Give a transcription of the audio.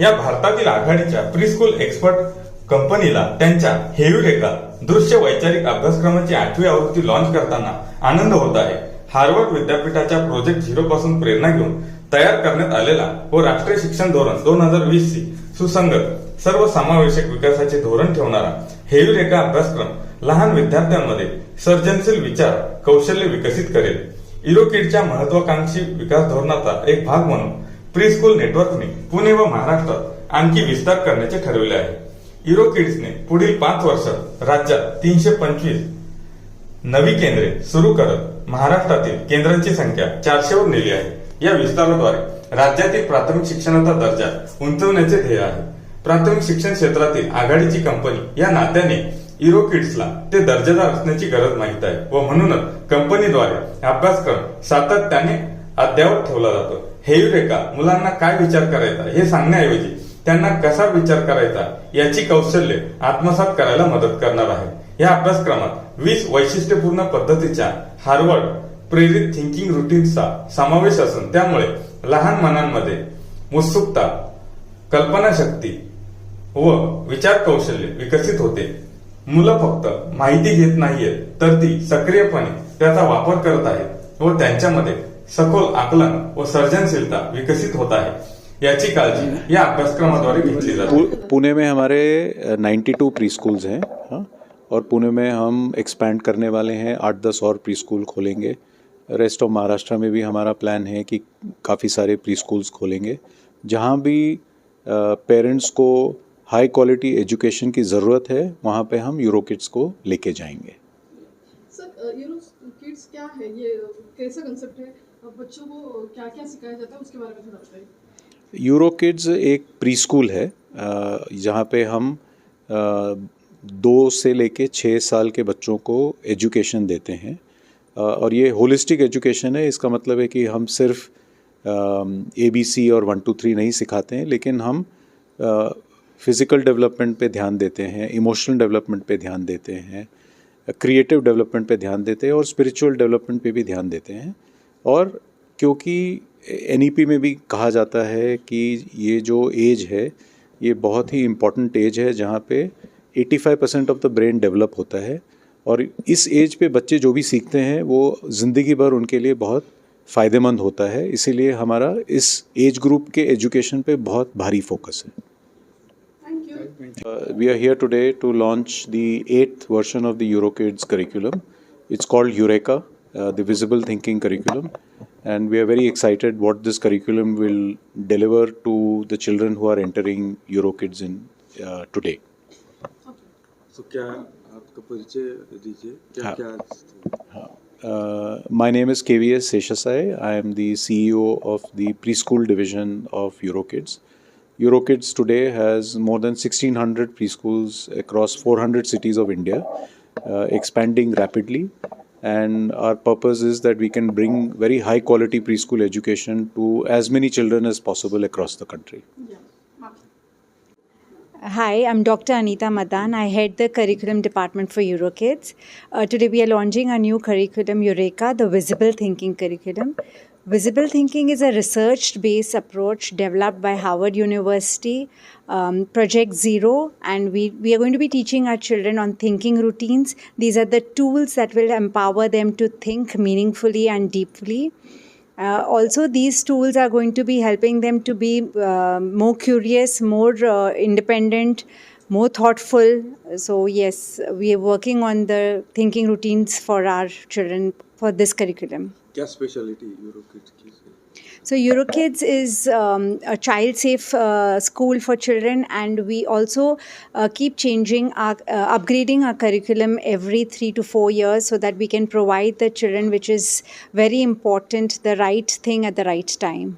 या भारतातील आघाडीच्या प्रीस्कूल एक्सपर्ट कंपनीला त्यांच्या हेयुरेका दृश्य वैचारिक अभ्यासक्रमाची 8वी आवृत्ती लॉन्च करताना आनंद होत आहे. हार्वर्ड विद्यापीठाच्या प्रोजेक्ट झिरो पासून प्रेरणा घेऊन तयार करण्यात आलेला व राष्ट्रीय शिक्षण धोरण 2020 शी सुसंगत सर्वसमावेशक विकासाचे धोरण ठेवणारा हेयुरेका अभ्यासक्रम लहान विद्यार्थ्यांमध्ये सर्जनशील विचार कौशल्य विकसित करेल. युरोकिडच्या महत्वाकांक्षी विकास धोरणाचा एक भाग म्हणून प्रीस्कूल नेटवर्कने पुणे व महाराष्ट्रात आणखी विस्तार करण्याचे ठरविले आहे. युरोकिड्सने पुढील 5 वर्षात राज्यात 325 नवी केंद्रे सुरू करत महाराष्ट्रातील केंद्रांची संख्या 400 वर नेली आहे. या विस्ताराद्वारे राज्यातील प्राथमिक शिक्षणाचा दर्जा उंचवण्याचे ध्येय आहे. प्राथमिक शिक्षण क्षेत्रातील आघाडीची कंपनी या नात्याने युरोकिड्सला ते दर्जेदार असण्याची गरज माहीत आहे व म्हणूनच कंपनीद्वारे अभ्यासक्रम सातत्याने अद्ययावत ठेवला जातो. हेयुरेका मुलांना काय विचार करायचा हे सांगण्याऐवजी त्यांना कसा विचार करायचा याची कौशल्य आत्मसात करायला मदत करणार आहे. या अभ्यासक्रमात 20 वैशिष्ट्यपूर्ण पद्धतीच्या हार्वर्ड प्रेरित थिंकिंग रुटीन्सचा समावेश असून त्यामुळे लहान मनांमध्ये उत्सुकता, कल्पनाशक्ती व विचार कौशल्य विकसित होते. मुलं फक्त माहिती घेत नाहीयेत तर ती सक्रियपणे त्याचा वापर करत आहेत व त्यांच्यामध्ये सखोल आकलन व सर्जनशीलता विकसित होत आहे याची काळजी या अभ्यासक्रमाद्वारे घेतली जाते. पुणे में हमारे 92 प्री स्कूल्स हैं और पुणे में हम एक्सपैंड करने वाले हैं. 8-10 और प्री स्कूल खोलेंगे. रेस्ट ऑफ महाराष्ट्र में भी हमारा प्लान है कि काफ़ी सारे प्री स्कूल्स खोलेंगे. जहाँ भी पेरेंट्स को हाई क्वालिटी एजुकेशन की ज़रूरत है वहाँ पे हम यूरोकिड्स को लेके जाएंगे. सर, यूरोकिड्स क्या है, ये कैसा कंसेप्ट है, बच्चों को क्या क्या सिखाया जाता है उसके बारे में थोड़ा बताइए. यूरोकिड्स एक प्री स्कूल है जहाँ पे हम 2 से लेके 6 साल के बच्चों को एजुकेशन देते हैं और ये होलिस्टिक एजुकेशन है. इसका मतलब है कि हम सिर्फ ABC और 1 2 3 नहीं सिखाते हैं, लेकिन हम फिज़िकल डेवलपमेंट पे ध्यान देते हैं, इमोशनल डेवलपमेंट पे ध्यान देते हैं, क्रिएटिव डेवलपमेंट पे ध्यान देते हैं और स्पिरिचुअल डेवलपमेंट पे भी ध्यान देते हैं. और क्योंकि NEP में भी कहा जाता है कि ये जो एज है ये बहुत ही इम्पॉर्टेंट एज है जहाँ पे 85% ऑफ द ब्रेन डेवलप होता है और इस एज पे बच्चे जो भी सीखते हैं वो ज़िंदगी भर उनके लिए बहुत फ़ायदेमंद होता है. इसीलिए हमारा इस एज ग्रुप के एजुकेशन पे बहुत भारी फोकस है. We are here today to launch the 8th version of the EuroKids curriculum. It's called Eureka, the Visible Thinking Curriculum. And we are very excited what this curriculum will deliver to the children who are entering EuroKids in today. So, क्या आपका परिचय दीजिए, क्या My name is KVS Seshasai. I am the CEO of the preschool division of EuroKids. EuroKids today has more than 1,600 preschools across 400 cities of India, expanding rapidly. And our purpose is that we can bring very high quality preschool education to as many children as possible across the country. Hi, I'm Dr. Anita Madan. I head the curriculum department for EuroKids. Today we are launching a new curriculum, Eureka, the Visible Thinking Curriculum. Visible thinking is a research-based approach developed by Harvard University, Project Zero, and we are going to be teaching our children on thinking routines. These are the tools that will empower them to think meaningfully and deeply. Also, these tools are going to be helping them to be more curious, more independent, more thoughtful. So yes, we are working on the thinking routines for our children for this curriculum. क्या speciality EuroKids की है? So EuroKids is a child-safe school for children, and we also keep changing upgrading our curriculum every 3 to 4 years so that we can provide the children, which is very important, the right thing at the right time.